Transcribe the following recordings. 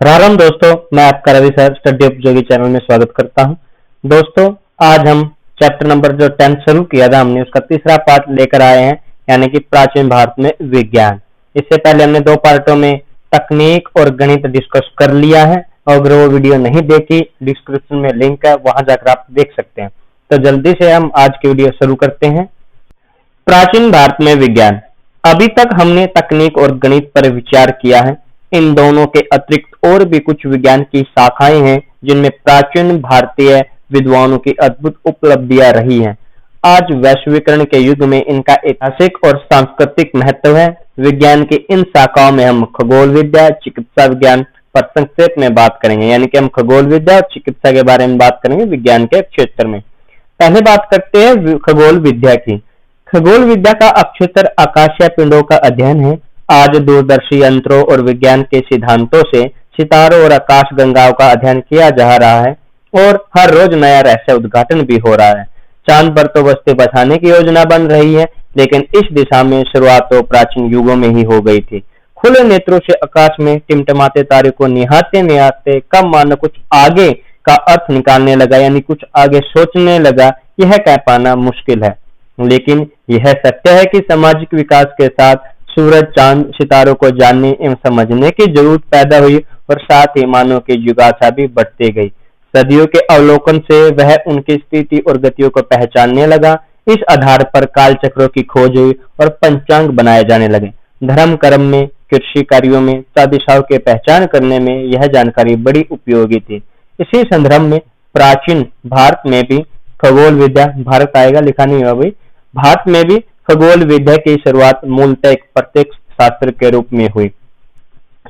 राम दोस्तों, मैं आपका रवि सर स्टडी उपयोगी चैनल में स्वागत करता हूं। दोस्तों, आज हम चैप्टर नंबर जो 10 शुरू किया था हमने उसका तीसरा पार्ट लेकर आए हैं, यानी कि प्राचीन भारत में विज्ञान। इससे पहले हमने 2 पार्टों में तकनीक और गणित डिस्कस कर लिया है। अगर वो वीडियो नहीं देखी, डिस्क्रिप्शन में लिंक है, वहां जाकर आप देख सकते हैं। तो जल्दी से हम आज की वीडियो शुरू करते हैं। प्राचीन भारत में विज्ञान। अभी तक हमने तकनीक और गणित पर विचार किया है। इन दोनों के अतिरिक्त और भी कुछ विज्ञान की शाखाएं हैं जिनमें प्राचीन भारतीय विद्वानों की अद्भुत उपलब्धियां रही हैं। आज वैश्वीकरण के युग में इनका ऐतिहासिक और सांस्कृतिक महत्व है। विज्ञान की इन शाखाओं में हम खगोल विद्या, चिकित्सा विज्ञान पर संक्षेप में बात करेंगे, यानी कि हम खगोल विद्या और चिकित्सा के बारे में बात करेंगे विज्ञान के क्षेत्र में। पहले बात करते हैं खगोल विद्या की। खगोल विद्या का अक्षेत्र आकाशीय पिंडों का अध्ययन है। आज दूरदर्शी यंत्रों और विज्ञान के सिद्धांतों से सितारों और आकाश गंगाओं का अध्ययन किया जा रहा है और हर रोज नया रहस्य उद्घाटन भी हो रहा है। चांद पर तो बस्ती बसाने की योजना बन रही है, लेकिन इस दिशा में शुरुआत तो प्राचीन युगों में ही हो गई थी। खुले नेत्रों से आकाश में टिमटिमाते तारे को निहारते निहारते कब मानो कुछ आगे का अर्थ निकालने लगा, यानी कुछ आगे सोचने लगा। यह कह पाना मुश्किल है, लेकिन यह सत्य है कि सामाजिक विकास के साथ सूरज, चांद, सितारों को जानने एवं समझने की जरूरत पैदा हुई और साथ ही मानव की जिज्ञासा भी बढ़ती गई। सदियों के अवलोकन से वह उनकी स्थिति और गतियों को पहचानने लगा। इस आधार पर काल चक्रों की खोज हुई और पंचांग बनाए जाने लगे। धर्म कर्म में, कृषि कार्यों में, दिशाओं की पहचान करने में यह जानकारी बड़ी उपयोगी थी। इसी संदर्भ में प्राचीन भारत में भी खगोल विद्या, भारत आएगा लिखा नहीं हुआ भाई, भारत में भी खगोल विद्या की शुरुआत मूलतः एक प्रत्यक्ष शास्त्र के रूप में हुई।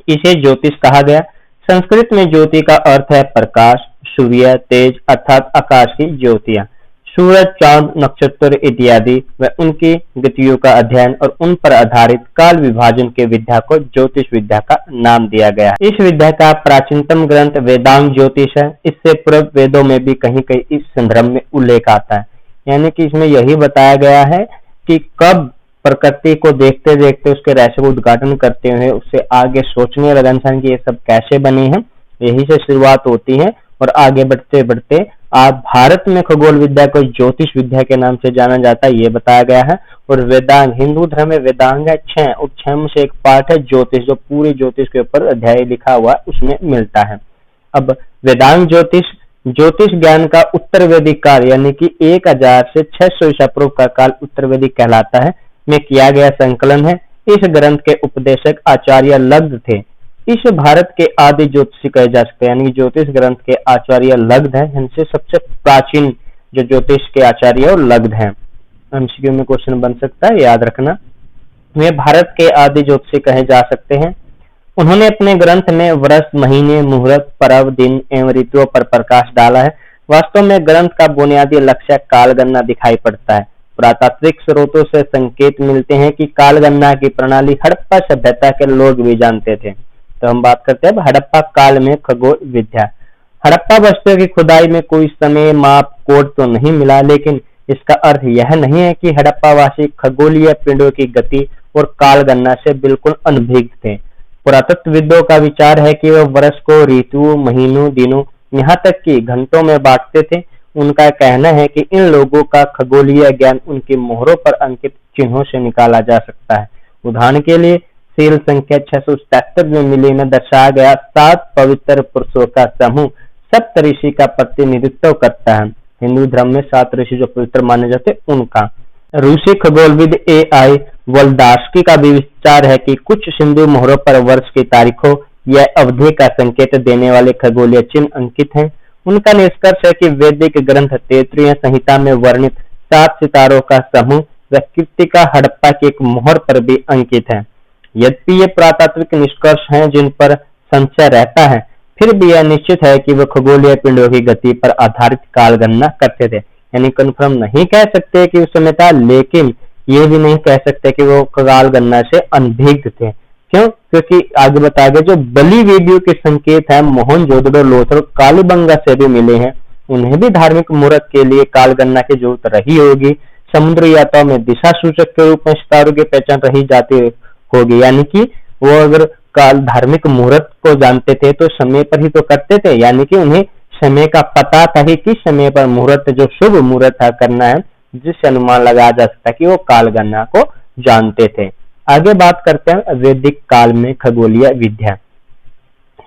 इसे ज्योतिष कहा गया। संस्कृत में ज्योति का अर्थ है प्रकाश, सूर्य, तेज अर्थात आकाश की ज्योतियां। सूरज, चांद, नक्षत्र इत्यादि व उनकी गतियों का अध्ययन और उन पर आधारित काल विभाजन के विद्या को ज्योतिष विद्या का नाम दिया गया। इस विद्या का प्राचीनतम ग्रंथ वेदांग ज्योतिष है। इससे पूर्व वेदों में भी कहीं कहीं इस संदर्भ में उल्लेख आता है, यानी कि इसमें यही बताया गया है कि कब प्रकृति को देखते देखते उसके रहस्य को उद्घाटन करते हुए उससे आगे सोचने लगा इंसान कि ये सब कैसे बने हैं। यही से शुरुआत होती है और आगे बढ़ते बढ़ते आज भारत में खगोल विद्या को ज्योतिष विद्या के नाम से जाना जाता है, ये बताया गया है। और वेदांग, हिंदू धर्म में वेदांग है 6 और 6 में से एक पार्ट है ज्योतिष, जो पूरे ज्योतिष के ऊपर अध्याय लिखा हुआ उसमें मिलता है। अब वेदांग ज्योतिष ज्ञान का उत्तर वैदिक काल, यानी कि 1000 से 600 ईसा पूर्व का काल उत्तर वैदिक कहलाता है, में किया गया संकलन है। इस ग्रंथ के उपदेशक आचार्य लग्ध थे। इस भारत के आदि ज्योतिषी कहे जा सकते हैं, यानी ज्योतिष ग्रंथ के आचार्य लग्ध है। इनसे सबसे प्राचीन जो ज्योतिष के आचार्य और लग्ध हैं। एमसीक्यू में क्वेश्चन बन सकता है, याद रखना। वे भारत के आदि ज्योतिषी कहे जा सकते हैं। उन्होंने अपने ग्रंथ में वर्ष, महीने, मुहूर्त, पर्व, दिन एवं ऋतुओं पर प्रकाश डाला है। वास्तव में ग्रंथ का बुनियादी लक्ष्य कालगणना दिखाई पड़ता है। पुरातात्विक स्रोतों से संकेत मिलते हैं कि कालगणना की प्रणाली हड़प्पा सभ्यता के लोग भी जानते थे। तो हम बात करते हैं हड़प्पा काल में खगोल विद्या। हड़प्पा बस्तियों की खुदाई में कोई समय, माप, कोड तो नहीं मिला, लेकिन इसका अर्थ यह नहीं है कि हड़प्पावासी खगोलीय पिंडों की गति और कालगणना से बिल्कुल अनभिज्ञ थे। पुरातत्वविदों का विचार है कि वह वर्ष को ऋतुओं, महीनों, दिनों, यहाँ तक कि घंटों में बांटते थे। उनका कहना है कि इन लोगों का खगोलीय ज्ञान उनकी मोहरों पर अंकित चिन्हों से निकाला जा सकता है। उदाहरण के लिए सील संख्या 677 में मिली में दर्शाया गया 7 पवित्र पुरुषों का समूह सप्तऋषि का प्रतिनिधित्व करता है। हिंदू धर्म में 7 ऋषि जो पवित्र माने जाते उनका। रूसी खगोलविद AI वोल्दास्की का भी विचार है कि कुछ सिंधु मोहरों पर वर्ष की तारीखों या अवधि का संकेत देने वाले खगोलीय चिन्ह अंकित हैं। उनका निष्कर्ष है कि वैदिक ग्रंथ तैत्तिरीय संहिता में वर्णित 7 सितारों का समूह व कृत्तिका हड़प्पा की एक मोहर पर भी अंकित है। यद्यपि ये पुरातात्विक निष्कर्ष हैं जिन पर संशय रहता है, फिर भी यह निश्चित है कि वे खगोलीय पिंडों की गति पर आधारित कालगणना करते थे। यानी कन्फर्म नहीं कह सकते कि उस समय था, लेकिन ये भी नहीं कह सकते कि वो कालगणना से अनभिज्ञ थे। क्यों? क्योंकि आगे बताया गया जो बलि वेदियों के संकेत है मोहनजोदड़ो, लोथल, कालीबंगा से भी मिले हैं। उन्हें भी धार्मिक मुहूर्त के लिए कालगणना की जरूरत रही होगी। समुद्र यात्राओं में दिशा सूचक के रूप में सितारों की पहचान रही जाती होगी, यानी कि वो अगर काल धार्मिक मुहूर्त को जानते थे तो समय पर ही तो करते थे, यानी कि उन्हें समय का पता था कि किस समय पर मुहूर्त, जो शुभ मुहूर्त करना है, जिससे अनुमान लगाया जा सकता है कि वो काल गणना को जानते थे। आगे बात करते हैं वैदिक काल में खगोलीय विद्या।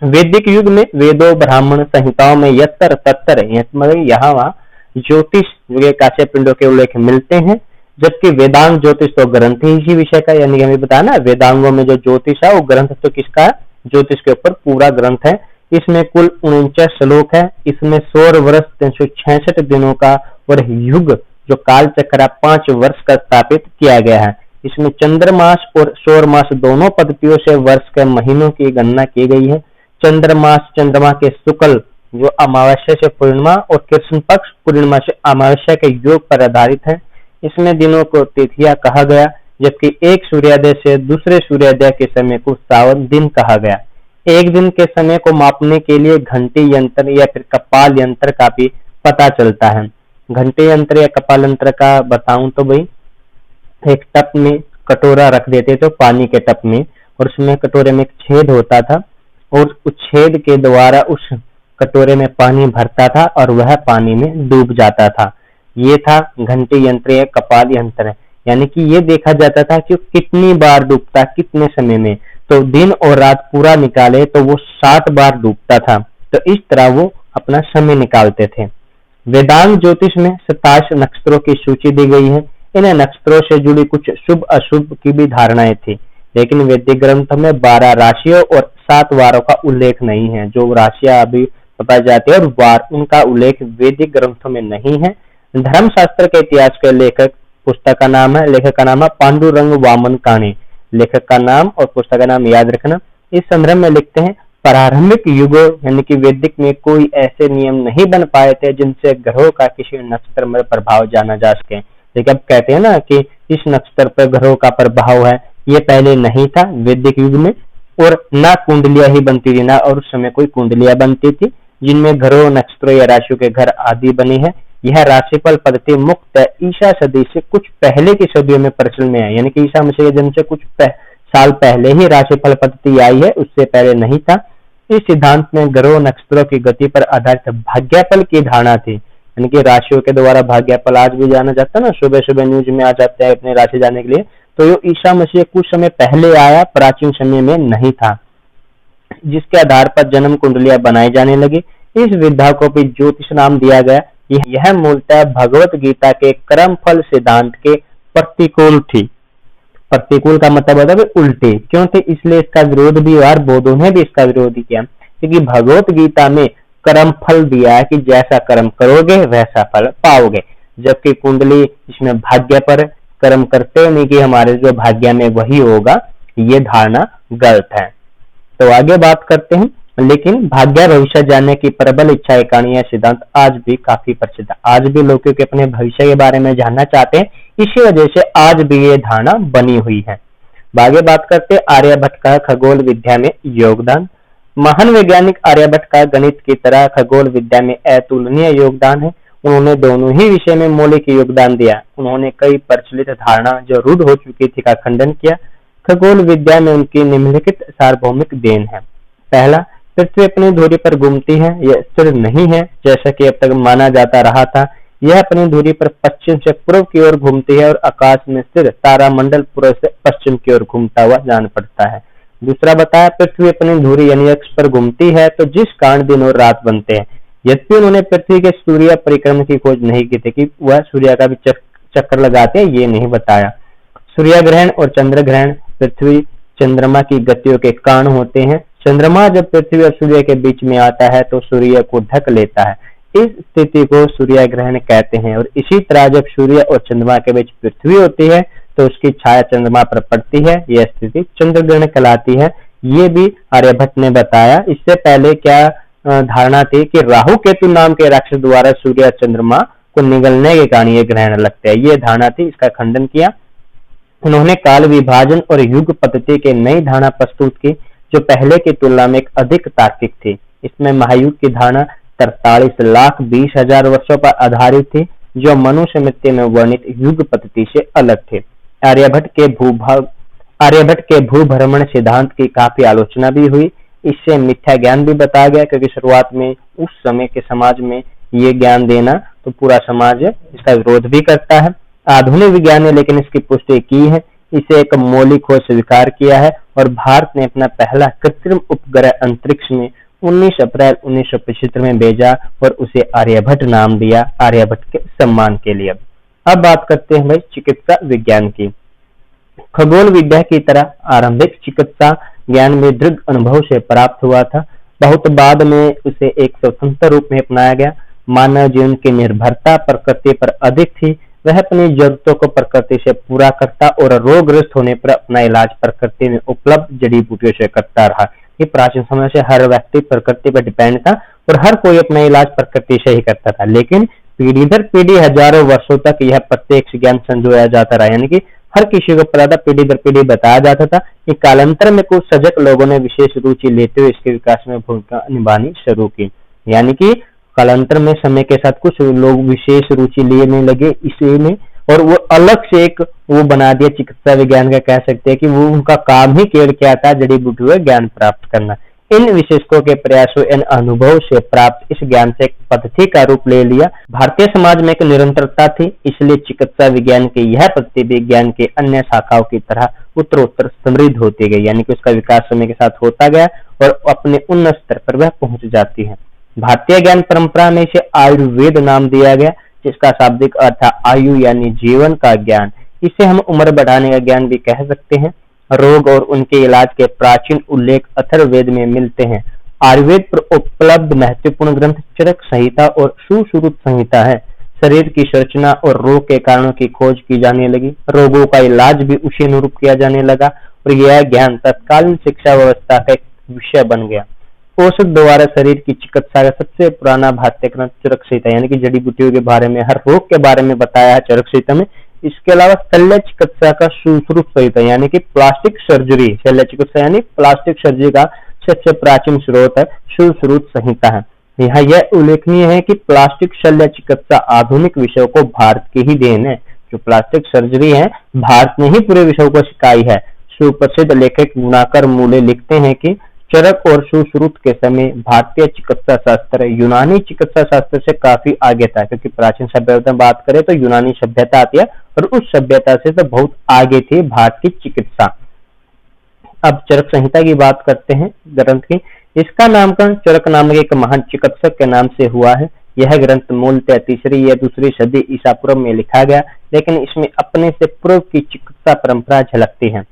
वैदिक युग में वेदों, ब्राह्मण संहिताओं में यत्र तत्र यहाँ वहाँ ज्योतिष काश्य पिंडों के उल्लेख मिलते हैं, जबकि वेदांग ज्योतिष तो ग्रंथ ही इसी विषय का, यानी हमें बताया ना वेदांगों में जो ज्योतिष है वो ग्रंथ तो किसका है, ज्योतिष के ऊपर पूरा ग्रंथ है। इसमें कुल 49 श्लोक है। इसमें 100 वर्ष 366 दिनों का और युग जो काल चक्र 5 वर्ष का स्थापित किया गया है। इसमें चंद्रमास और सौरमास दोनों पद्धतियों से वर्ष के महीनों की गणना की गई है। चंद्रमास चंद्रमा के शुक्ल जो अमावस्या से पूर्णिमा और कृष्ण पक्ष पूर्णिमा से अमावस्या के योग पर आधारित है। इसमें दिनों को तिथियां कहा गया, जबकि एक सूर्योदय से दूसरे सूर्योदय के समय को श्रावण दिन कहा गया। एक दिन के समय को मापने के लिए घंटी यंत्र या फिर कपाल यंत्र का भी पता चलता है। घंटी यंत्र या कपाल यंत्र का बताऊं तो भाई, एक टप में कटोरा रख देते तो पानी के टप में, और उसमें कटोरे में एक छेद होता था और उस छेद के द्वारा उस कटोरे में पानी भरता था और वह पानी में डूब जाता था। ये था घंटी यंत्र या कपाल यंत्र, यानी कि ये देखा जाता था कि कितनी बार डूबता, कितने समय में। तो दिन और रात पूरा निकाले तो वो 60 बार डूबता था। तो इस तरह वो अपना समय निकालते थे। वेदांग ज्योतिष में 27 नक्षत्रों की सूची दी गई है। इन नक्षत्रों से जुड़ी कुछ शुभ अशुभ की भी धारणाएं थी, लेकिन वैदिक ग्रंथों में 12 राशियों और 7 वारों का उल्लेख नहीं है। जो राशियां अभी बताई जाती है और वार, उनका उल्लेख वैदिक ग्रंथों में नहीं है। धर्मशास्त्र के इतिहास के लेखक पुस्तक का नाम है, लेखक का नाम है पांडुरंग वामन काणे। लेखक का नाम और पुस्तक का नाम याद रखना। इस संदर्भ में लिखते हैं, प्रारंभिक युगों यानी कि वैदिक में कोई ऐसे नियम नहीं बन पाए थे जिनसे ग्रहों का किसी नक्षत्र में प्रभाव जाना जा सके। लेकिन अब कहते हैं ना कि इस नक्षत्र पर ग्रहों का प्रभाव है, ये पहले नहीं था वैदिक युग में। और ना कुंडलियां ही बनती थी, ना और उस समय कोई कुंडलियां बनती थी जिनमें ग्रहों, नक्षत्रों या राशियों के घर आदि बने हैं। यह राशिफल पद्धति मुक्त ईसा सदी से कुछ पहले की सदियों में प्रचलन में है, यानी कि ईसा मसीह के जन्म से कुछ साल पहले ही राशिफल पद्धति आई है, उससे पहले नहीं था। इस सिद्धांत में ग्रहों, नक्षत्रों की गति पर आधारित भाग्यफल की धारणा थी, यानी कि राशियों के द्वारा भाग्यफल आज भी जाना जाता है ना, सुबह सुबह न्यूज में आ जाते हैं अपने राशि जाने के लिए। तो ये ईसा मसीह कुछ समय पहले आया, प्राचीन समय में नहीं था, जिसके आधार पर जन्म कुंडलियां बनाई जाने लगी। इस विद्या को भी ज्योतिष नाम दिया गया। यह मूलतः भगवत गीता के कर्म फल सिद्धांत के प्रतिकूल थी। प्रतिकूल का मतलब होता है उल्टे, क्यों थे, इसलिए इसका विरोध भी और बौद्धों ने भी इसका विरोध किया, क्योंकि भगवत गीता में कर्म फल दिया है कि जैसा कर्म करोगे वैसा फल पाओगे, जबकि कुंडली इसमें भाग्य पर कर्म करते नहीं कि हमारे जो भाग्य में वही होगा, ये धारणा गलत है। तो आगे बात करते हैं। लेकिन भाग्य भविष्य जानने की प्रबल इच्छा के कारण यह सिद्धांत आज भी काफी प्रसिद्ध है। आज भी लोग क्योंकि अपने भविष्य के बारे में जानना चाहते हैं, इसी वजह से आज भी ये धारणा बनी हुई है। आगे बात करते हैं आर्यभट्ट का खगोल विद्या में योगदान। महान वैज्ञानिक आर्यभट्ट का गणित की तरह खगोल विद्या में अतुलनीय योगदान है। उन्होंने दोनों ही विषय में मौलिक योगदान दिया। उन्होंने कई प्रचलित धारणा जो रूढ़ हो चुकी थी का खंडन किया। खगोल विद्या में उनकी निम्नलिखित सार्वभौमिक देन है। पहला, पृथ्वी अपनी धुरी पर घूमती है, यह स्थिर नहीं है जैसा कि अब तक माना जाता रहा था। यह अपनी धुरी पर पश्चिम से पूर्व की ओर घूमती है और आकाश में स्थिर तारामंडल पूर्व से पश्चिम की ओर घूमता हुआ जान पड़ता है। दूसरा बताया, पृथ्वी अपनी धुरी यानी अक्ष पर घूमती है तो जिस कारण दिन और रात बनते हैं। यद्यपि उन्होंने पृथ्वी के सूर्य परिक्रमण की खोज नहीं की थी कि वह सूर्य का भी चक्कर लगाते हैं, ये नहीं बताया। सूर्य ग्रहण और चंद्र ग्रहण पृथ्वी चंद्रमा की गतियों के कारण होते हैं। चंद्रमा जब पृथ्वी और सूर्य के बीच में आता है तो सूर्य को ढक लेता है, इस स्थिति को सूर्य ग्रहण कहते हैं। और इसी तरह जब सूर्य और चंद्रमा के बीच पृथ्वी होती है तो उसकी छाया चंद्रमा पर पड़ती है, यह स्थिति चंद्र ग्रहण कहलाती है। ये भी आर्यभट्ट ने बताया। इससे पहले क्या धारणा थी कि राहु केतु नाम के राक्षस द्वारा सूर्य और चंद्रमा को निगलने के कारण ये ग्रहण लगते हैं, ये धारणा थी, इसका खंडन किया। उन्होंने काल विभाजन और युग पद्धति के नई धारणा प्रस्तुत की जो पहले की तुलना में अधिक तार्किक थी। इसमें महायुग की धारणा 43,20,000 वर्षों पर आधारित थी जो मनुष्य मृत्यु में वर्णित युग पद्धति से अलग थे। आर्यभट्ट के भूभाग आर्यभट्ट के भूभ्रमण सिद्धांत की काफी आलोचना भी हुई। इससे मिथ्या ज्ञान भी बताया गया, क्योंकि शुरुआत में उस समय के समाज में ये ज्ञान देना तो पूरा समाज इसका विरोध भी करता है। आधुनिक विज्ञान ने लेकिन इसकी पुष्टि की है, इसे एक मौलिक खोज स्वीकार किया है और भारत ने अपना पहला कृत्रिम उपग्रह अंतरिक्ष में 19 अप्रैल 1975 में भेजा और उसे आर्यभट्ट नाम दिया, आर्यभट्ट के सम्मान के लिए। अब बात करते हैं भाई चिकित्सा विज्ञान की। खगोल विद्या की तरह आरंभिक चिकित्सा ज्ञान में दृढ़ अनुभव से प्राप्त हुआ था। बहुत बाद में उसे एक स्वतंत्र रूप में अपनाया गया। मानव जीवन की निर्भरता प्रकृति पर अधिक थी, वह अपनी जरूरतों को प्रकृति से पूरा करता और रोगग्रस्त होने पर अपना इलाज प्रकृति में उपलब्ध जड़ी बूटियों से करता रहा। ये प्राचीन समय से हर व्यक्ति प्रकृति पर डिपेंड था और हर कोई अपना इलाज प्रकृति से ही करता था, लेकिन पीढ़ी दर पीढ़ी हजारों वर्षों तक यह प्रत्यक्ष ज्ञान संजोया जाता रहा, यानी कि हर किसी को पता था, पीढ़ी दर पीढ़ी बताया जाता था। कि कालांतर में कुछ सजग लोगों ने विशेष रुचि लेते हुए इसके विकास में भूमिका निभानी शुरू की, यानी कि कालांतर में समय के साथ कुछ लोग विशेष रुचि लेने लगे इसी में, और वो अलग से एक वो बना दिया चिकित्सा विज्ञान का, कह सकते हैं कि वो उनका काम ही केवल क्या था, जड़ी बूटियों का ज्ञान प्राप्त करना। इन विशेषज्ञों के प्रयासों इन अनुभव से प्राप्त इस ज्ञान से एक पद्धति का रूप ले लिया। भारतीय समाज में एक निरंतरता थी, इसलिए चिकित्सा विज्ञान की यह पद्धति विज्ञान के अन्य शाखाओं की तरह उत्तरोत्तर समृद्ध होती गई, यानी कि उसका विकास समय के साथ होता गया और अपने उन्नत स्तर पर वह पहुंच जाती है। भारतीय ज्ञान परंपरा में इसे आयुर्वेद नाम दिया गया, जिसका शाब्दिक अर्थ है आयु यानी जीवन का ज्ञान। इसे हम उम्र बढ़ाने का ज्ञान भी कह सकते हैं। रोग और उनके इलाज के प्राचीन उल्लेख अथर्ववेद में मिलते हैं। आयुर्वेद पर उपलब्ध महत्वपूर्ण ग्रंथ चरक संहिता और सुश्रुत संहिता है। शरीर की संरचना और रोग के कारणों की खोज की जाने लगी, रोगों का इलाज भी उसी अनुरूप किया जाने लगा और यह ज्ञान तत्कालीन शिक्षा व्यवस्था का एक विषय बन गया। औषध द्वारा शरीर की चिकित्सा का सबसे पुराना भारतीय ग्रंथ चरक संहिता, यानी कि जड़ी बूटियों के बारे में, हर रोग के बारे में बताया है चरक संहिता में। इसके अलावा शल्य चिकित्सा का सुश्रुत संहिता, यानी कि प्लास्टिक सर्जरी, शल्य चिकित्सा यानी प्लास्टिक सर्जरी का सबसे प्राचीन स्रोत है सुश्रुत संहिता है। यहाँ यह उल्लेखनीय है कि प्लास्टिक शल्य चिकित्सा आधुनिक विषयों को भारत की ही देन है। जो प्लास्टिक सर्जरी है, भारत ने ही पूरे विषयों को सिखाई है। सुप्रसिद्ध लेखक गुणाकर मूले लिखते हैं कि चरक और सुश्रुत के समय भारतीय चिकित्सा शास्त्र यूनानी चिकित्सा शास्त्र से काफी आगे था, क्योंकि प्राचीन सभ्यता बात करें तो यूनानी सभ्यता आती है और उस सभ्यता से तो बहुत आगे थी भारत की चिकित्सा। अब चरक संहिता की बात करते हैं ग्रंथ की। इसका नामकरण चरक नामक एक महान चिकित्सक के नाम से हुआ है। यह ग्रंथ मूलतः 3री या 2री सदी ईसा पूर्व में लिखा गया, लेकिन इसमें अपने से पूर्व की चिकित्सा परंपरा झलकती है।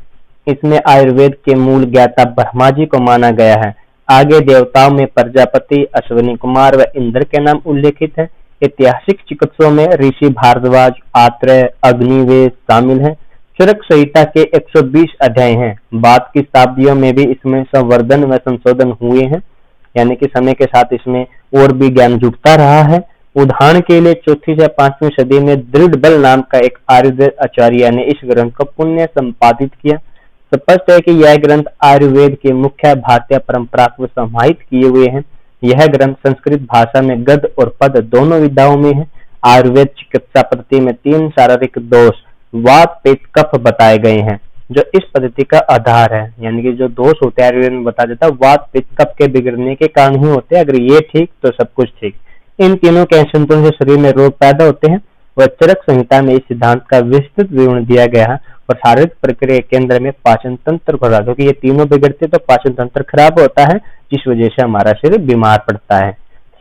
इसमें आयुर्वेद के मूल ज्ञाता ब्रह्मा जी को माना गया है। आगे देवताओं में प्रजापति, अश्विनी कुमार व इंद्र के नाम उल्लेखित है। ऐतिहासिक चिकित्सकों में ऋषि भारद्वाज, आत्रेय, अग्निवेश शामिल हैं। चरक संहिता के 120 अध्याय हैं। बाद की शताब्दियों में भी इसमें संवर्धन व संशोधन हुए हैं, यानी कि समय के साथ इसमें और भी ज्ञान जुड़ता रहा है। उदाहरण के लिए 4वीं से 5वीं सदी में दृढ़बल नाम का एक आयुर्वेद आचार्य ने इस ग्रंथ को पुण्य संपादित किया। स्पष्ट है कि यह ग्रंथ आयुर्वेद की मुख्य भारतीय परंपरा को समाहित किए हुए हैं। यह ग्रंथ संस्कृत भाषा में गद्य और पद दोनों विधाओं में है। आयुर्वेद चिकित्सा पद्धति में 3 शारीरिक दोष वात, पित्त, कफ बताए गए हैं, जो इस पद्धति का आधार है। यानी कि जो दोष होते हैं आयुर्वेद में बता देता है, वात, पित्त, कफ के बिगड़ने के कारण ही होते हैं। अगर ये ठीक तो सब कुछ ठीक। इन तीनों के असंतुलन से शरीर में रोग पैदा होते हैं। वह चरक संहिता में इस सिद्धांत का विस्तृत विवरण दिया गया है और शारीरिक प्रक्रिया केंद्र में पाचन तंत्र को रहा, क्योंकि ये तीनों बिगड़ते तो पाचन तंत्र खराब होता है, जिस वजह से हमारा शरीर बीमार पड़ता है।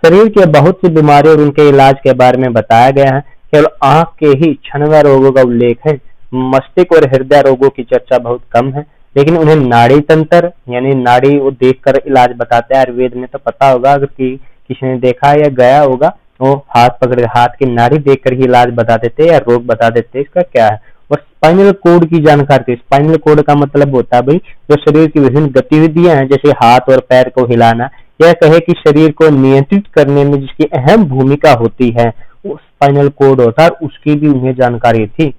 शरीर की बहुत सी बीमारियों और उनके इलाज के बारे में बताया गया है। केवल आंख के ही छनवा रोगों का उल्लेख है। मस्तिष्क और हृदय रोगों की चर्चा बहुत कम है, लेकिन उन्हें नाड़ी तंत्र यानी नाड़ी वो देखकर इलाज बताते हैं। आयुर्वेद में तो पता होगा, अगर किसी ने देखा या गया होगा, वो हाथ पकड़ हाथ की नाड़ी देखकर ही इलाज बता देते या रोग बता देते इसका क्या है। और स्पाइनल कोड की जानकारी। स्पाइनल कोड का मतलब होता है भाई जो शरीर की विभिन्न गतिविधियां हैं, जैसे हाथ और पैर को हिलाना, यह कहे कि शरीर को नियंत्रित करने में जिसकी अहम भूमिका होती है वो स्पाइनल कोड होता है, उसकी भी उन्हें जानकारी थी।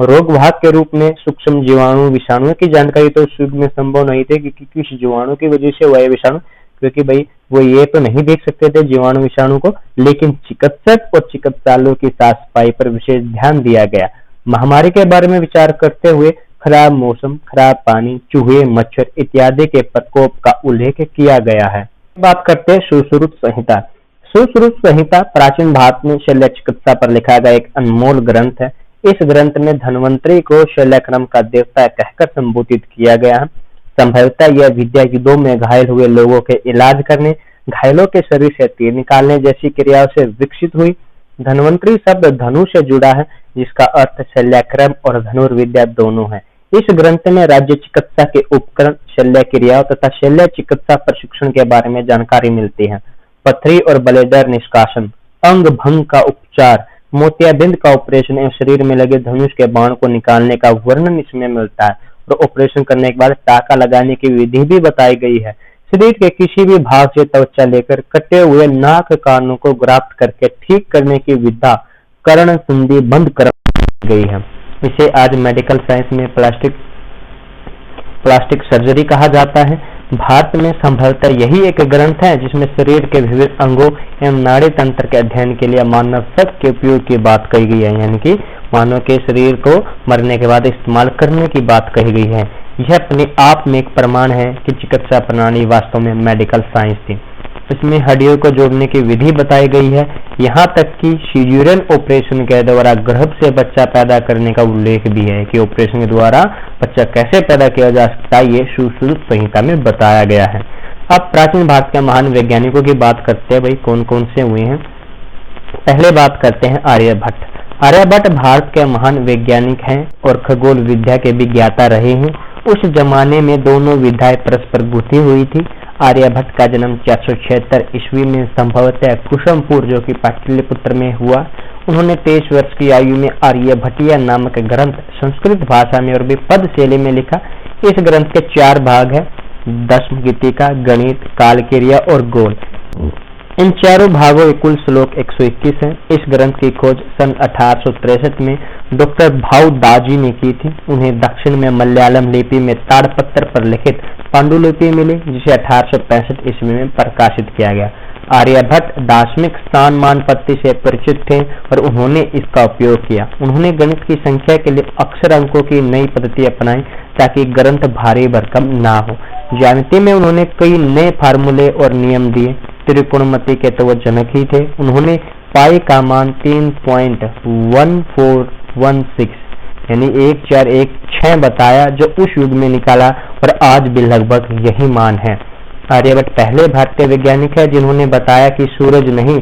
रोग वाहक के रूप में सूक्ष्म जीवाणु विषाणुओं की जानकारी तो उस युग में संभव नहीं थी, क्योंकि किस जीवाणु की वजह से वह विषाणु, क्योंकि भाई वो ये तो नहीं देख सकते थे जीवाणु विषाणु को, लेकिन चिकित्सक और चिकित्सालयों की साफ सफाई पर विशेष ध्यान दिया गया। महामारी के बारे में विचार करते हुए खराब मौसम, खराब पानी, चूहे, मच्छर इत्यादि के प्रकोप का उल्लेख किया गया है। बात करते हैं सुश्रुत संहिता। सुश्रुत संहिता प्राचीन भारत में शल्य चिकित्सा पर लिखा गया एक अनमोल ग्रंथ है। इस ग्रंथ में धन्वंतरी को शल्यक्रम का देवता कहकर संबोधित किया गया है। संभवतः यह विद्या युद्धों में घायल हुए लोगों के इलाज करने, घायलों के शरीर से तीर निकालने जैसी क्रियाओं से विकसित हुई। धन्वंतरी शब्द धनु से जुड़ा है, जिसका अर्थ शल्यक्रम और धनुर्विद्या दोनों है। इस ग्रंथ में राज्य चिकित्सा के उपकरण, शल्य क्रियाओं तथा शल्य चिकित्सा प्रशिक्षण के बारे में जानकारी मिलती है। पथरी और ब्लेडर निष्कासन, अंग भंग का उपचार, मोतियाबिंद का ऑपरेशन एवं शरीर में लगे धनुष के बाण को निकालने का वर्णन इसमें मिलता है और ऑपरेशन करने के बाद टाका लगाने की विधि भी बताई गई है। शरीर के किसी भी भाग से त्वचा लेकर कटे हुए नाक कानों को ग्राफ्ट करके ठीक करने की विधा कर्ण संधि बंद कर गई है। इसे आज मेडिकल साइंस में प्लास्टिक सर्जरी कहा जाता है। भारत में संभवतः यही एक ग्रंथ है जिसमें शरीर के विभिन्न अंगों एवं नाड़ी तंत्र के अध्ययन के लिए मानव शक के उपयोग की बात कही गई है, यानी कि मानव के शरीर को मरने के बाद इस्तेमाल करने की बात कही गई है। यह अपने आप में एक प्रमाण है कि चिकित्सा प्रणाली वास्तव में मेडिकल साइंस थी। इसमें हड्डियों को जोड़ने की विधि बताई गई है। यहाँ तक कि सीजरियन ऑपरेशन के द्वारा गर्भ से बच्चा पैदा करने का उल्लेख भी है कि ऑपरेशन के द्वारा बच्चा कैसे पैदा किया जा सकता है, ये सुश्रुत संहिता में बताया गया है। अब प्राचीन भारत के महान वैज्ञानिकों की बात करते हैं, भाई कौन कौन से हुए हैं। पहले बात करते हैं आर्यभट्ट। आर्यभट्ट भारत के महान वैज्ञानिक हैं और खगोल विद्या के भी ज्ञाता रहे हैं। उस जमाने में दोनों विद्याएं परस्पर गुथी हुई थी। आर्यभट्ट का जन्म 476 ईस्वी में संभवतः कुसुमपुर जो कि पाटलिपुत्र में हुआ। उन्होंने 23 वर्ष की आयु में आर्यभट्टिया नामक ग्रंथ संस्कृत भाषा में और भी पद शैली में लिखा। इस ग्रंथ के 4 भाग है, दशम गीतिका, गणित, कालक्रिया और गोल। इन चारों भागों के कुल श्लोक 121 हैं। इस ग्रंथ की खोज सन 1863 में डॉक्टर भाऊ दाजी ने की थी। उन्हें दक्षिण में मलयालम लिपि में ताड़पत्र पर लिखित पांडुलिपि मिली, जिसे 1865 ईस्वी में प्रकाशित किया गया। आर्यभट्ट दार्शनिक स्थान मान पद्धति से परिचित थे और उन्होंने इसका उपयोग किया। उन्होंने गणित की संख्या के लिए अक्षर अंकों की नई पद्धति अपनाई ताकि ग्रंथ भारी भरकम ना हो। ज्यामिति में उन्होंने कई नए फार्मूले और नियम दिए। त्रिकोणमिति के तो वो जनक ही थे। उन्होंने पाई का मान 3.1416 यानी 1416 बताया, जो उस युग में निकाला और आज भी लगभग यही मान है। आर्यभट्ट पहले भारतीय वैज्ञानिक है जिन्होंने बताया कि सूरज नहीं,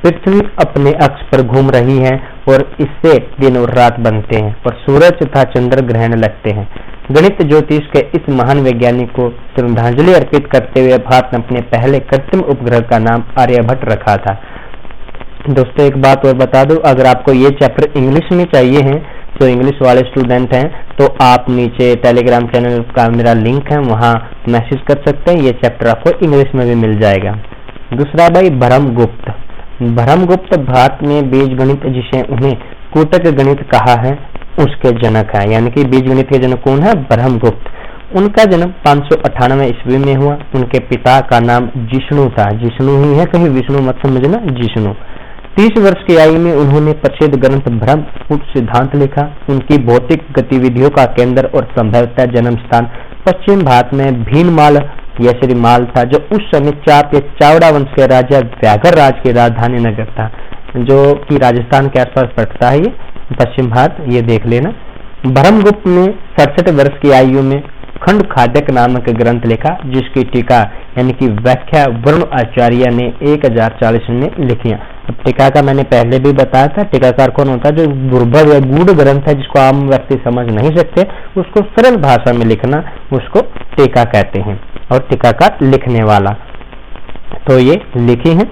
पृथ्वी अपने अक्ष पर घूम रही है और इससे दिन और रात बनते हैं और सूरज तथा चंद्र ग्रहण लगते हैं। गणित ज्योतिष के इस महान वैज्ञानिक को श्रद्धांजलि अर्पित करते हुए भारत ने अपने पहले कृत्रिम उपग्रह का नाम आर्यभट्ट रखा था। दोस्तों एक बात और बता दूं, अगर आपको ये चैप्टर इंग्लिश में चाहिए है तो इंग्लिश वाले स्टूडेंट हैं तो आप नीचे टेलीग्राम चैनल का मेरा लिंक है, वहाँ मैसेज कर सकते हैं। ये चैप्टर आपको इंग्लिश में भी मिल जाएगा। दूसरा भाई ब्रह्मगुप्त। ब्रह्मगुप्त भारत में बीज गणित, जिसे उन्हें कूटक गणित कहा है, उसके जनक है, यानी कि बीज गणित के जनक कौन है? ब्रह्मगुप्त। उनका जन्म 598 ईस्वी में हुआ। उनके पिता का नाम जिष्णु था। जिष्णु ही है, कहीं विष्णु मत समझना, जिष्णु। 30 वर्ष की आयु में उन्होंने प्रसिद्ध ग्रंथ ब्रह्मपुत्र सिद्धांत लिखा। उनकी भौतिक गतिविधियों का केंद्र और संभवतः जन्म स्थान पश्चिम भारत में भीनमाल या श्रीमाल था, जो उस समय चाप या चावड़ा वंश के राजा व्याघ्र राज की राजधानी नगर था, जो कि राजस्थान के आसपास पड़ता है। ये पश्चिम भारत, ये देख लेना। ब्रह्मगुप्त ने 67 वर्ष की आयु में खंड खाद्यक नामक ग्रंथ लिखा, जिसकी टीका यानी कि व्याख्या वरुण आचार्य ने 1040 में लिखी। अब टीका का मैंने पहले भी बताया था। टीकाकार कौन होता है? जो दुर्भर या गूढ़ ग्रंथ है, जिसको आम व्यक्ति समझ नहीं सकते, उसको सरल भाषा में लिखना, उसको टीका कहते हैं। और टीकाकार लिखने वाला, तो ये लिखी है।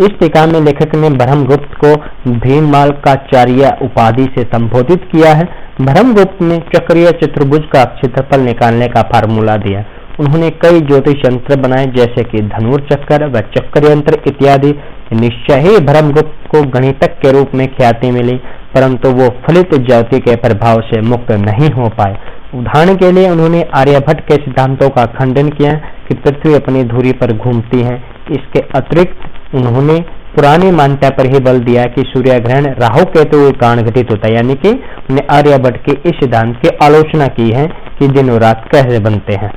इस टीका में लेखक ने ब्रह्मगुप्त को भीममाल का चार्य उपाधि से संबोधित किया है। ब्रह्मगुप्त ने चक्रीय चतुर्भुज का क्षेत्रफल निकालने का फार्मूला दिया। उन्होंने कई ज्योतिष यंत्र बनाए, जैसे कि धनुर्चक्र व चक्र यंत्र इत्यादि। निश्चय ही ब्रह्मगुप्त को गणितज्ञ के रूप में ख्याति मिली, परंतु वो फलित ज्योति के प्रभाव से मुक्त नहीं हो पाए। उदाहरण के लिए उन्होंने आर्यभट्ट के सिद्धांतों का खंडन किया कि पृथ्वी अपनी धुरी पर घूमती है। इसके अतिरिक्त उन्होंने पुरानी मान्यता पर ही बल दिया कि सूर्य ग्रहण राहु केतु के कारण घटित होता है, यानी कि उन्हें आर्यभट्ट के इस सिद्धांत की आलोचना की है कि दिन और रात कैसे बनते हैं।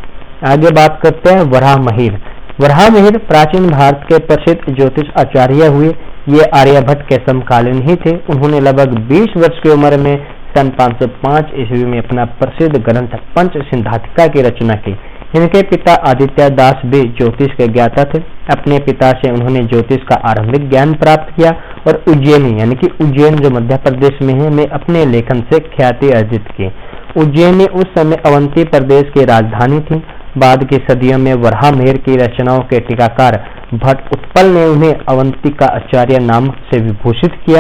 आगे बात करते हैं वराहमिहिर। वराहमिहिर प्राचीन भारत के प्रसिद्ध ज्योतिष आचार्य हुए। ये आर्यभट्ट के समकालीन ही थे। उन्होंने लगभग 20 वर्ष की उम्र में सन 505 ईस्वी में अपना प्रसिद्ध ग्रंथ पंच सिद्धांतिका की रचना की। इनके पिता आदित्य दास भी ज्योतिष के ज्ञाता थे। अपने पिता से उन्होंने ज्योतिष का आरंभिक ज्ञान प्राप्त किया और उज्जैनी यानी कि उज्जैन जो मध्य प्रदेश में है में अपने लेखन से ख्याति अर्जित की। उज्जैनी उस समय अवंती प्रदेश की राजधानी थी। बाद की सदियों में वराहमिहिर की रचनाओं के टीकाकार भट्ट उत्पल ने उन्हें अवंतिका आचार्य नाम से विभूषित किया।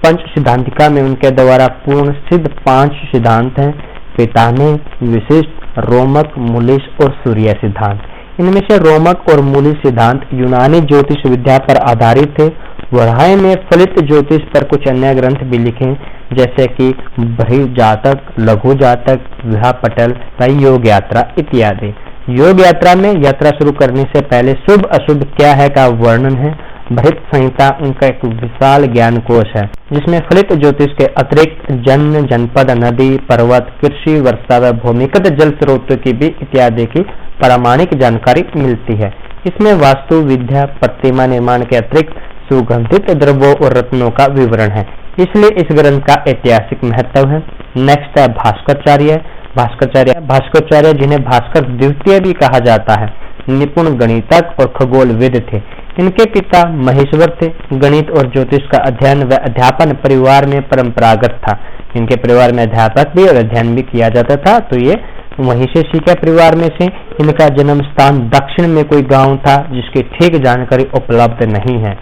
पंच सिद्धांतिका में उनके द्वारा पूर्ण सिद्ध 5 सिद्धांत हैं: पितामह, विशिष्ट, रोमक, मूलिश और सूर्य सिद्धांत। इनमें से रोमक और मूलिश सिद्धांत यूनानी ज्योतिष विद्या पर आधारित थे। वराह ने फलित ज्योतिष पर कुछ अन्य ग्रंथ भी लिखे, जैसे कि बृहद जातक, लघु जातक, विवाह पटल, योग यात्रा इत्यादि। योग यात्रा में यात्रा शुरू करने से पहले शुभ अशुभ क्या है का वर्णन है। बृहद संहिता उनका एक विशाल ज्ञान कोश है, जिसमें फलित ज्योतिष के अतिरिक्त जन्म, जनपद, नदी, पर्वत, कृषि, वर्षा व भूमिगत जल स्रोतों की भी इत्यादि की प्रामाणिक जानकारी मिलती है। इसमें वास्तु विद्या, प्रतिमा निर्माण के अतिरिक्त सुगंधित द्रव्यों और रत्नों का विवरण है, इसलिए इस ग्रंथ का ऐतिहासिक महत्व है। नेक्स्ट है भास्कराचार्य। भास्कराचार्य जिन्हें भास्कर द्वितीय भी कहा जाता है, निपुण गणितज्ञ और खगोलविद थे। इनके पिता महेश्वर थे। गणित और ज्योतिष का अध्ययन व अध्यापन परिवार में परंपरागत था। इनके परिवार में अध्यापक भी और अध्ययन भी किया जाता था, तो ये वहीं से सीखा परिवार में से। इनका जन्म स्थान दक्षिण में कोई गांव था, जिसकी ठीक जानकारी उपलब्ध नहीं है।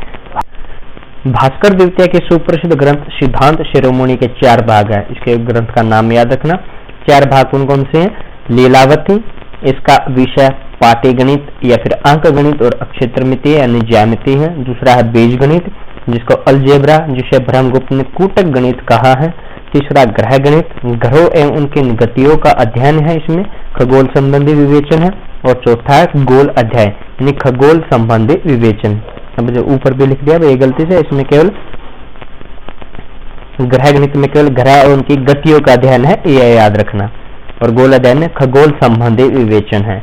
भास्कर द्वितीय के सुप्रसिद्ध ग्रंथ सिद्धांत शिरोमणि के 4 भाग है। इसके ग्रंथ का नाम याद रखना। 4 भाग कौन कौन से हैं? लीलावती, इसका विषय पाटीगणित या फिर अंक गणित और अक्षेत्रमिति यानी ज्यामिति है। दूसरा है बीज गणित, जिसको अलजेब्रा, जिसे ब्रह्मगुप्त ने कूटक गणित कहा है। तीसरा ग्रह गणित, ग्रहों एवं उनकी गतियों का अध्ययन है, इसमें खगोल संबंधी विवेचन है। और चौथा है गोल अध्याय यानी खगोल संबंधी विवेचन। अब जो ऊपर भी लिख दिया ये गलती से, इसमें केवल ग्रह गणित में केवल ग्रह और उनकी गतियों का अध्ययन है, यह याद रखना। और गोल अध्ययन में खगोल संबंधी विवेचन है।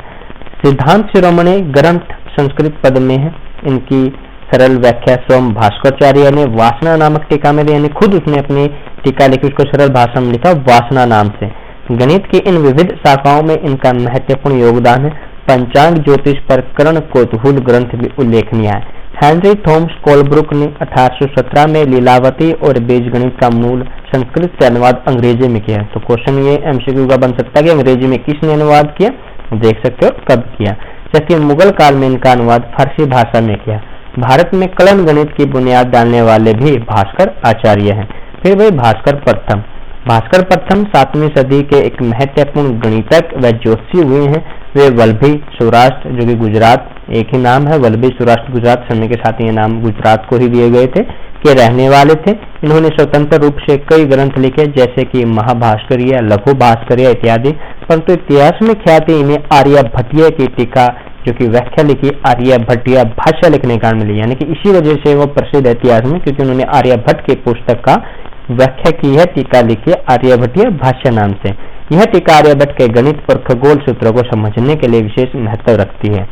सिद्धांत शिरोमणि ग्रंथ संस्कृत पद में है। इनकी सरल व्याख्या स्वयं भास्कराचार्य ने वासना नामक टीका में दी, यानी खुद उसने अपनी टीका लिखी, उसको सरल भाषा में लिखा वासना नाम से। गणित की इन विविध शाखाओं में इनका महत्वपूर्ण योगदान है। पंचांग ज्योतिष पर कर्ण कौतूहल ग्रंथ भी उल्लेखनीय है। हेनरी थॉमस कोलब्रुक ने 1817 में लीलावती और बीजगणित का मूल संस्कृत से अनुवाद अंग्रेजी में किया। तो क्वेश्चन ये एमसीक्यू का बन सकता है कि अंग्रेजी में किसने अनुवाद किया, देख सकते हो कब किया। जबकि मुगल काल में इनका अनुवाद फारसी भाषा में किया। भारत में कलन गणित की बुनियाद डालने वाले भी भास्कर आचार्य हैं। फिर वही भास्कर प्रथम 7वीं सदी के एक महत्वपूर्ण गणितज्ञ व ज्योतिषी हुए हैं। वे वल्लभी सौराष्ट्र, जो कि गुजरात एक ही नाम है, वल्लभी सौराष्ट्र गुजरात, समय के साथ ये नाम गुजरात को ही दिए गए थे, के रहने वाले थे। इन्होंने स्वतंत्र रूप से कई ग्रंथ लिखे, जैसे कि महाभास्करीय, लघु भास्करीय इत्यादि। परंतु इतिहास में ख्याति इन्हें आर्यभट्टीय की टीका, जो कि व्याख्या लिखी, आर्यभट्टीय भाष्य लिखने का मिली, यानी कि इसी वजह से वो प्रसिद्ध है इतिहास में, क्योंकि उन्होंने आर्यभट्ट की पुस्तक का व्याख्या की है, टीका लिखी है आर्यभट्टीय भाष्य नाम से। यह टीका आर्यभट्ट के गणित और खगोल सूत्रों को समझने के लिए विशेष महत्व रखती है।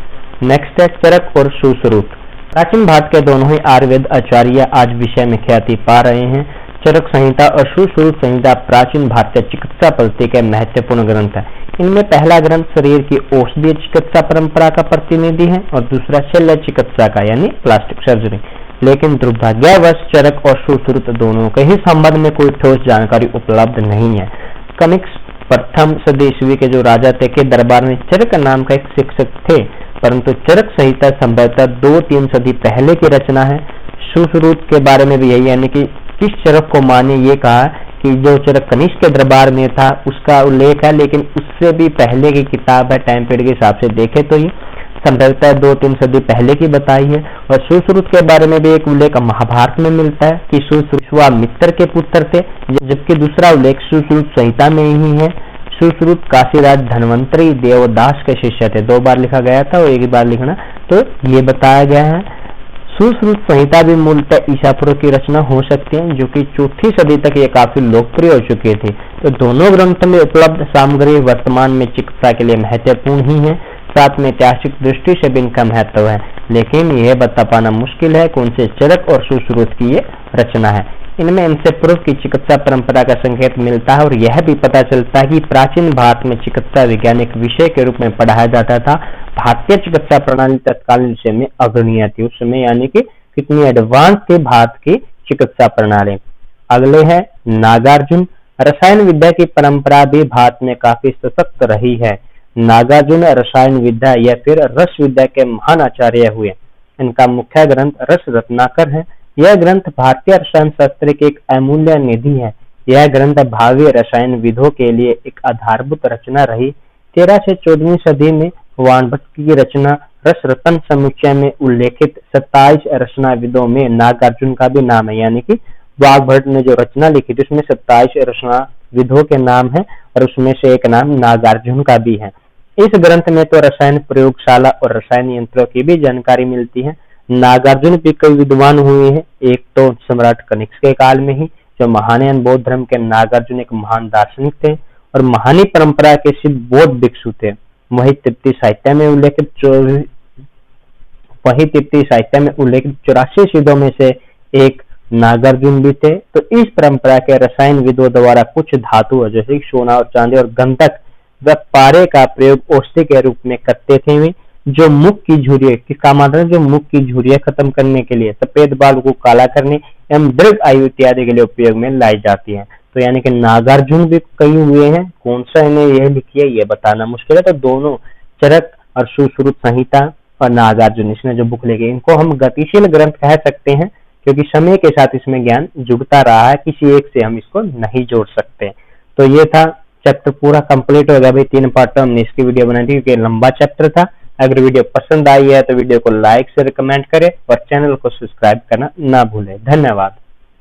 नेक्स्ट है चरक और सुश्रुत। प्राचीन भारत के दोनों ही आयुर्वेद आचार्य आज विषय में ख्याति पा रहे हैं। चरक संहिता और सुश्रुत संहिता प्राचीन भारतीय चिकित्सा पद्धति के महत्वपूर्ण ग्रंथ है। इनमें पहला ग्रंथ शरीर की औषधीय चिकित्सा परंपरा का प्रतिनिधि है और दूसरा शल्य चिकित्सा का यानी प्लास्टिक सर्जरी। लेकिन दुर्भाग्यवश चरक और सुश्रुत दोनों के ही संबंध में कोई ठोस जानकारी उपलब्ध नहीं है। कनिष्क प्रथम सदी ईस्वी के जो राजा थे के दरबार में चरक नाम का एक शिक्षक थे, परंतु चरक संहिता संभवतः 2-3 सदी पहले की रचना है। सुश्रुत के बारे में भी यही, यानी कि किस चरक को माने, ये कहा कि जो चरक कनिष्क के दरबार में था उसका उल्लेख है, लेकिन उससे भी पहले की किताब है, टाइम पीरियड के हिसाब से देखे तो ये संभवतः 2-3 सदी पहले की बताई है। और सुश्रुत के बारे में भी एक उल्लेख महाभारत में मिलता है कि सुश्रुत विश्वामित्र के पुत्र थे, जबकि दूसरा उल्लेख सुश्रुत संहिता में ही है। सुश्रुत काशीराज धन्वंतरी देवदास के शिष्य थे। 2 बार लिखा गया था और 1 बार लिखना, तो ये बताया गया है। सुश्रुत संहिता भी मूलतः ईसा पूर्व की रचना हो सकती है, जो कि 4वीं सदी तक ये काफी लोकप्रिय हो चुकी थी। तो दोनों ग्रंथ में उपलब्ध सामग्री वर्तमान में चिकित्सा के लिए महत्वपूर्ण ही है, साथ में ऐतिहासिक दृष्टि से भी इनका महत्व है, लेकिन यह बता पाना मुश्किल है कौन से चरक और सुश्रुत की ये रचना है। इनमें इनसे पूर्व की चिकित्सा परंपरा का संकेत मिलता है और यह भी पता चलता है कि प्राचीन भारत में चिकित्सा विज्ञान एक विषय के रूप में पढ़ाया जाता था। भारतीय चिकित्सा प्रणाली तत्कालीन विषय में अग्रणीय थी उस समय, यानी कि कितनी एडवांस थी भारत की चिकित्सा प्रणाली। अगले है नागार्जुन। रसायन विद्या की परंपरा भी भारत में काफी सशक्त रही है। नागार्जुन रसायन विद्या या फिर रस विद्या के महान आचार्य हुए। इनका मुख्य ग्रंथ रस रत्नाकर है। यह ग्रंथ भारतीय रसायन शास्त्र की एक अमूल्य निधि है। यह ग्रंथ भावी रसायन विदों के लिए एक आधारभूत रचना रही। 13 से 14वीं सदी में वाणभट्ट की रचना रस रत्न समुच्चय में उल्लेखित 27 रचना विदों में नागार्जुन का भी नाम है, यानी कि वाघभट्ट ने जो रचना लिखी थी उसमें 27 रचना विदों के नाम है और उसमें से एक नाम नागार्जुन का भी है। इस ग्रंथ में तो रसायन प्रयोगशाला और रसायन यंत्रों की भी जानकारी मिलती है। नागार्जुन भी कई विद्वान हुए हैं। एक तो सम्राट कनिष्क के काल में ही जो महायान बौद्ध धर्म के नागार्जुन एक महान दार्शनिक थे और महानी परंपरा के सिद्ध बौद्ध भिक्षु थे। वही तिब्बती साहित्य में उल्लेखित 84 सिद्धों में से एक नागार्जुन भी थे। तो इस परंपरा के रसायन विदों द्वारा कुछ धातु जैसे सोना और चांदी और गंधक व पारे का प्रयोग औषधि के रूप में करते थे वे, जो मुख की झुर्रियां, किसका मतलब जो मुख की झुर्रियां खत्म करने के लिए, सफेद बाल को काला करने एवं दीर्घ आयु इत्यादि के लिए उपयोग में लाई जाती है। तो यानी कि नागार्जुन भी कई हुए हैं, कौन सा इन्हें यह लिखी है ये बताना मुश्किल है। तो दोनों चरक और सुश्रुत संहिता और नागार्जुन इसने जो बुक लिखी, इनको हम गतिशील ग्रंथ कह सकते हैं क्योंकि समय के साथ इसमें ज्ञान जुड़ता रहा है, किसी एक से हम इसको नहीं जोड़ सकते। तो ये था चैप्टर पूरा कंप्लीट हो गया भाई। 3 पार्ट में हमने इसकी वीडियो बनाई थी क्योंकि लंबा चैप्टर था। अगर वीडियो पसंद आई है तो वीडियो को लाइक से कमेंट करें और चैनल को सब्सक्राइब करना ना भूलें। धन्यवाद।